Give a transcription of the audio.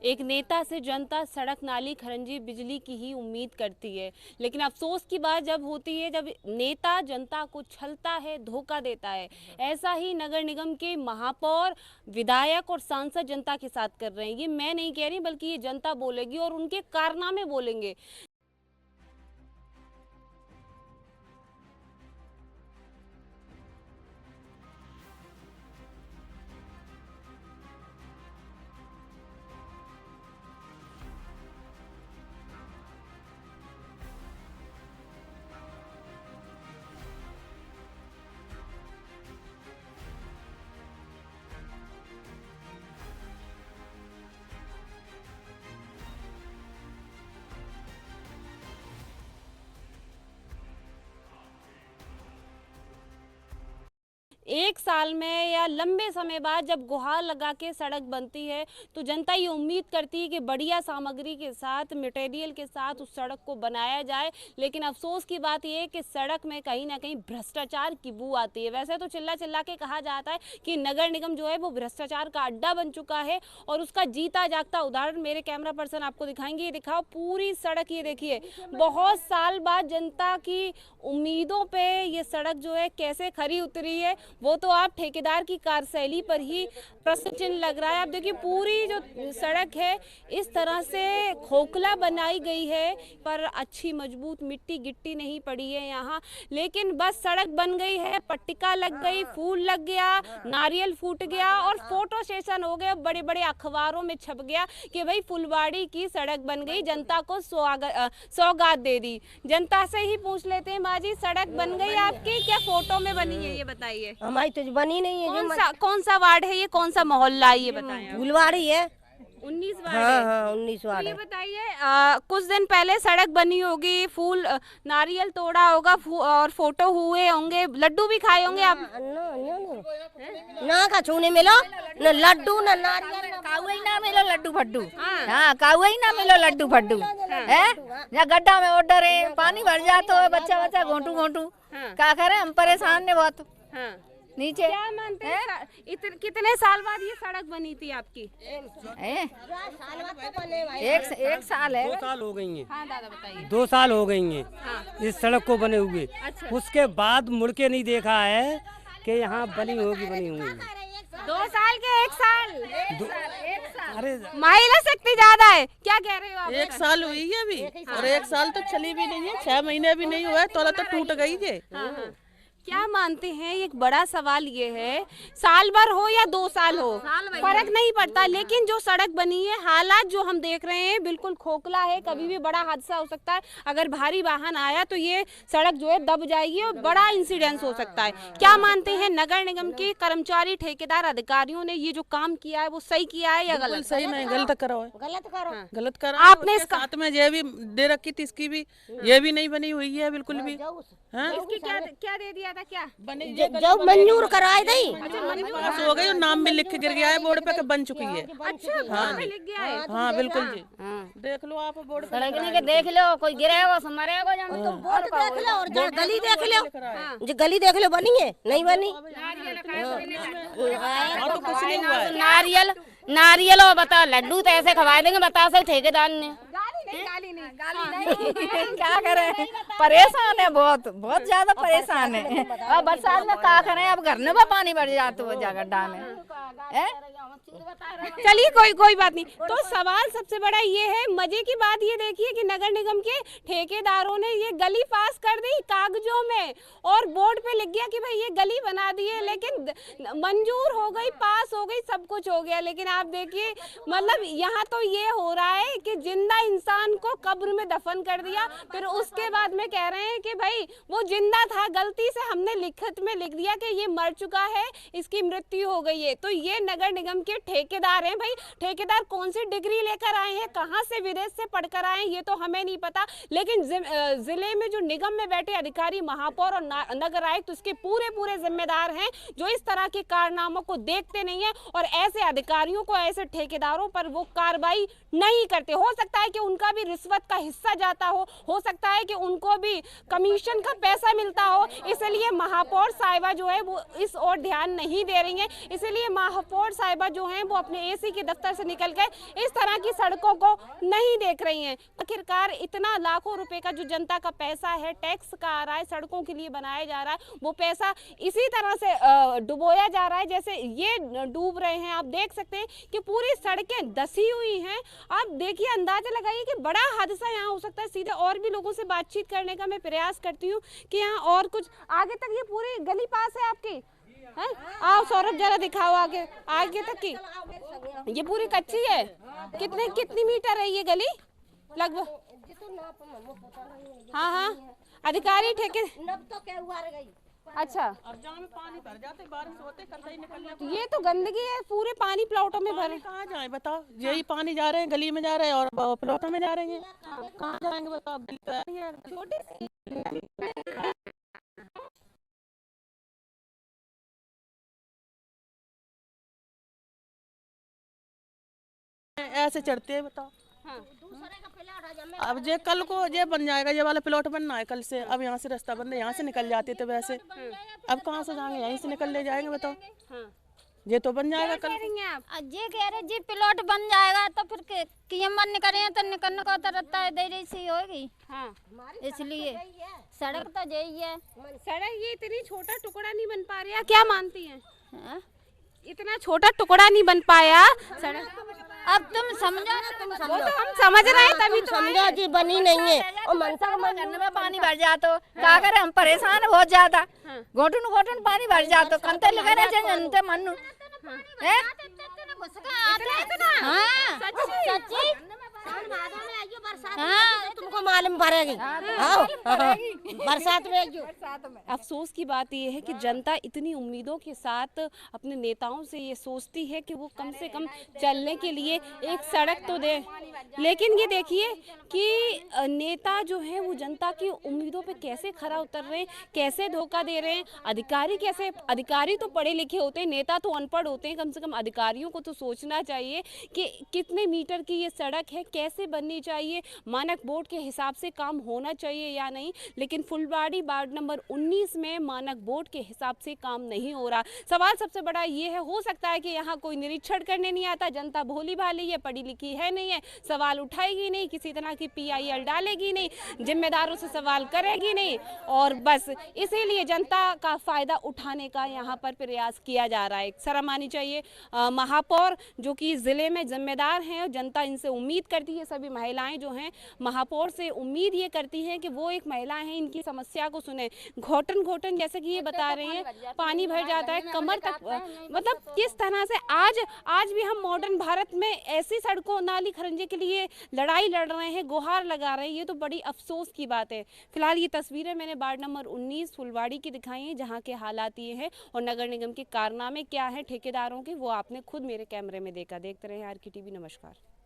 एक नेता से जनता सड़क, नाली, खरंजी, बिजली की ही उम्मीद करती है, लेकिन अफसोस की बात जब होती है जब नेता जनता को छलता है, धोखा देता है। ऐसा ही नगर निगम के महापौर, विधायक और सांसद जनता के साथ कर रहे हैं। ये मैं नहीं कह रही, बल्कि ये जनता बोलेगी और उनके कारनामे बोलेंगे। एक साल में या लंबे समय बाद जब गुहार लगा के सड़क बनती है तो जनता ये उम्मीद करती है कि बढ़िया सामग्री के साथ, मटेरियल के साथ उस सड़क को बनाया जाए। लेकिन अफसोस की बात यह है कि सड़क में कहीं ना कहीं भ्रष्टाचार की बू आती है। वैसे तो चिल्ला चिल्ला के कहा जाता है कि नगर निगम जो है वो भ्रष्टाचार का अड्डा बन चुका है और उसका जीता जागता उदाहरण मेरे कैमरा पर्सन आपको दिखाएंगे। ये दिखाओ पूरी सड़क, ये देखिए बहुत साल बाद जनता की उम्मीदों पे ये सड़क जो है कैसे खरी उतरी है, वो तो आप ठेकेदार की कार्यशैली पर ही प्रश्न चिन्ह लग रहा है। आप देखिए पूरी जो सड़क है इस तरह से खोखला बनाई गई है, पर अच्छी मजबूत मिट्टी गिट्टी नहीं पड़ी है यहाँ। लेकिन बस सड़क बन गई है, पट्टिका लग गई, फूल लग गया, नारियल फूट गया और फोटो सेशन हो गया, बड़े बड़े अखबारों में छप गया कि भाई फुलवाड़ी की सड़क बन गई, जनता को सौगात दे दी। जनता से ही पूछ लेते हैं, माँ जी सड़क बन गई आपकी, क्या फोटो में बनी है ये बताइए। हमारी तो बनी नहीं है। कौन सा वार्ड है ये, कौन सा मोहल्ला है ये बताएं। फुलवाड़ी है 19 वार्ड हाँ है। हाँ 19 वार्ड तो ये है। बताइए कुछ दिन पहले सड़क बनी होगी, फूल नारियल तोड़ा होगा और फोटो हुए होंगे, लड्डू भी खाए होंगे आप। ना का छूने मिलो न लड्डू न नारियल काउई ना मिलो लड्डू फड्डू। हाँ काउई ना मिलो लड्डू फड्डू है। या गड्ढा में ऑर्डर है, पानी भर जाता है, बच्चा बच्चा घोंटू घोंटू क्या करे, हम परेशान ने बहुत। नीचे क्या मानते हैं कितने साल बाद ये सड़क बनी थी आपकी? एक साल है। 2 साल हो गई हैं। हाँ दादा बताइए। 2 साल हो गई हैं इस सड़क को बने हुए। अच्छा। उसके बाद मुड़ के नहीं देखा है कि यहाँ बनी होगी, बनी हुई। 2 साल के 1 साल? अरे महिला शक्ति ज्यादा है, क्या कह रहे हो आप? 1 साल हुई है अभी और 1 साल तो चली भी नहीं है, 6 महीने भी नहीं हुआ है, तोला तो टूट गई है। क्या मानते हैं, एक बड़ा सवाल ये है, साल भर हो या 2 साल हो फर्क नहीं पड़ता, लेकिन जो सड़क बनी है, हालात जो हम देख रहे हैं बिल्कुल खोखला है। कभी भी बड़ा हादसा हो सकता है, अगर भारी वाहन आया तो ये सड़क जो है दब जाएगी और बड़ा इंसिडेंस हो सकता है। क्या मानते हैं, नगर निगम के कर्मचारी, ठेकेदार, अधिकारियों ने ये जो काम किया है वो सही किया है या गलत? सही नहीं, गलत करो है, गलत करो। आपने इसके साथ में ये भी दे रखी थी, इसकी भी ये भी नहीं बनी हुई है बिल्कुल भी। इसकी क्या दे दिया था, क्या जो मंजूर कराए दी पास हो गई और नाम भी लिख के गिर गया है बोर्ड पे कि बन चुकी है। अच्छा बोर्ड पे लिख गया है? हाँ बिल्कुल जी, देख लो आप बोर्ड पे। सड़क के देख लो, कोई गिरेगा मरेगा। देख लो और जो गली देख लो, जो गली देख लो बनी है नहीं बनी। नारियल नारियल और बता लड्डू तो ऐसे खवाए देंगे, बता से ठेकेदार ने। गाली नहीं। क्या करें, परेशान है, बहुत बहुत ज्यादा परेशान है। और बरसात में क्या करें, अब घर में पानी भर जाता है गड्ढा में। चलिए कोई बात नहीं। तो सवाल सबसे बड़ा ये है, मजे की बात ये देखिए कि नगर निगम के ठेकेदारों ने ये गली पास कर दी कागजों में और बोर्ड पे लिख गया कि भाई ये गली बना दी है, लेकिन मंजूर हो गई, पास हो गई, सब कुछ हो गया। लेकिन आप देखिए मतलब यहाँ तो ये हो रहा है कि जिंदा इंसान को कब्र में दफन कर दिया, फिर उसके बाद में कह रहे हैं कि भाई वो जिंदा था, गलती से हमने लिखत में लिख दिया कि ये मर चुका है, इसकी मृत्यु हो गई है। तो ये नगर निगम के ठेकेदार हैं। भाई ठेकेदार कौन सी डिग्री लेकर आए हैं, कहां से विदेश से पढ़कर आए हैं, ये तो हमें नहीं पता। लेकिन जिले में जो निगम में बैठे अधिकारी, महापौर और नगर आयुक्त तो इसके पूरे जिम्मेदार हैं, जो इस तरह के कारनामों को देखते नहीं है और ऐसे अधिकारियों को, ऐसे ठेकेदारों पर वो कार्रवाई नहीं करते। हो सकता है कि उनका उनका भी रिश्वत का हिस्सा जाता हो सकता है कि उनको भी कमीशन का पैसा मिलता हो, इसलिए महापौर साहिबा जो है वो इस ओर ध्यान नहीं दे रही हैं। इसलिए महापौर साहिबा जो हैं वो अपने एसी के दफ्तर से निकलकर इस तरह की सड़कों को नहीं देख रही हैं। आखिरकार इतना लाखों रुपए का जो जनता का पैसा है, टैक्स का आ रहा है, सड़कों के लिए बनाया जा रहा है, वो पैसा इसी तरह से डुबोया जा रहा है जैसे ये डूब रहे हैं। आप देख सकते हैं कि पूरी सड़कें धसी हुई हैं। आप देखिए, अंदाजा लगाइए कि बड़ा हादसा यहाँ हो सकता है। सीधे और भी लोगों से बातचीत करने का मैं प्रयास करती हूँ कि यहाँ और कुछ आगे तक ये पूरी गली पास है आपकी है? आओ सौरभ, जरा दिखाओ आगे आगे तक की। ये पूरी कच्ची है। कितनी मीटर है ये गली लगभग? हाँ, अधिकारी ठेके अच्छा। अब जहाँ में पानी भर जाते, बारिश होते, कतई निकलने ये तो गंदगी है, पूरे पानी प्लॉटों में भरे। कहाँ जाए बताओ? यही पानी जा रहे हैं, गली में जा रहे हैं और प्लॉटों में जा रहे हैं। कहाँ जाएंगे बताओ? गली तो है ही है। ऐसे चढ़ते हैं बताओ। अब जे कल को ये बन जाएगा, ये वाला प्लॉट बनना है कल से। अब यहाँ से रास्ता बंद है, यहाँ से निकल जाते थे वैसे। अब कहाँ से जाएंगे? यहीं से निकल ले जाएंगे बताओ। ये तो बन जाएगा कल। ये कह रहे जी प्लॉट बन जाएगा तो फिर कियम बंद करें तो निकलने का तो रहता है, देरी सी होगी। हाँ, इसलिए सड़क तो यही है। सड़क ये इतनी छोटा टुकड़ा नहीं बन पा रही है, क्या मानती हैं? इतना छोटा टुकड़ा नहीं बन पाया सड़क। अब तुम समझो, वो तो हम समझ रहे हैं, तभी तो समझो जी बनी नहीं है। और मनसा घर में पानी भर जातो क्या करे, हम परेशान बहुत ज्यादा। घोटन पानी भर जातो, कंते लगे रहे जनते मनु है। सच्ची हाँ, तुमको मालूम भरेगी। हाँ, बरसात में अफसोस की बात यह है कि जनता इतनी उम्मीदों के साथ अपने नेताओं से ये सोचती है कि वो कम से कम चलने के लिए एक सड़क तो दे, लेकिन ये देखिए कि नेता जो है वो जनता की उम्मीदों पे कैसे खरा उतर रहे हैं, कैसे धोखा दे रहे हैं। अधिकारी तो पढ़े लिखे होते हैं, नेता तो अनपढ़ होते हैं। कम से कम अधिकारियों को तो सोचना चाहिए कि कितने मीटर की ये सड़क है, कैसे बननी चाहिए, मानक बोर्ड के हिसाब से काम होना चाहिए या नहीं। लेकिन फुलवाड़ी वार्ड नंबर 19 में मानक बोर्ड के हिसाब से काम नहीं हो रहा। सवाल सबसे बड़ा ये है, हो सकता है कि यहाँ कोई निरीक्षण करने नहीं आता, जनता भोली भाली है, पढ़ी लिखी है नहीं है, सवाल उठाएगी नहीं, किसी तरह की PIL डालेगी नहीं, जिम्मेदारों से सवाल करेगी नहीं, और बस इसीलिए जनता का फायदा उठाने का यहाँ पर प्रयास किया जा रहा है। शर्म आनी चाहिए। महापौर जो कि जिले में जिम्मेदार हैं, जनता इनसे उम्मीद करती है, सभी महिलाएं जो हैं महापौर से उम्मीद ये करती हैं कि वो एक महिला हैं, इनकी समस्या को सुने। घोटन जैसे कि ये बता रहे हैं, पानी भर जाता है कमर तक। मतलब किस तरह से आज भी हम मॉडर्न भारत में ऐसी सड़कों, नाली खरंजे के लिए लड़ाई लड़ रहे हैं, गुहार लगा रहे हैं। ये तो बड़ी अफसोस की बात है। फिलहाल ये तस्वीरें मैंने वार्ड नंबर 19 फुलवाड़ी की दिखाई हैं, जहाँ के हालात ये हैं, और नगर निगम के कारनामे क्या है ठेकेदारों के, वो आपने खुद मेरे कैमरे में देखा। देखते रहे RK TV। नमस्कार।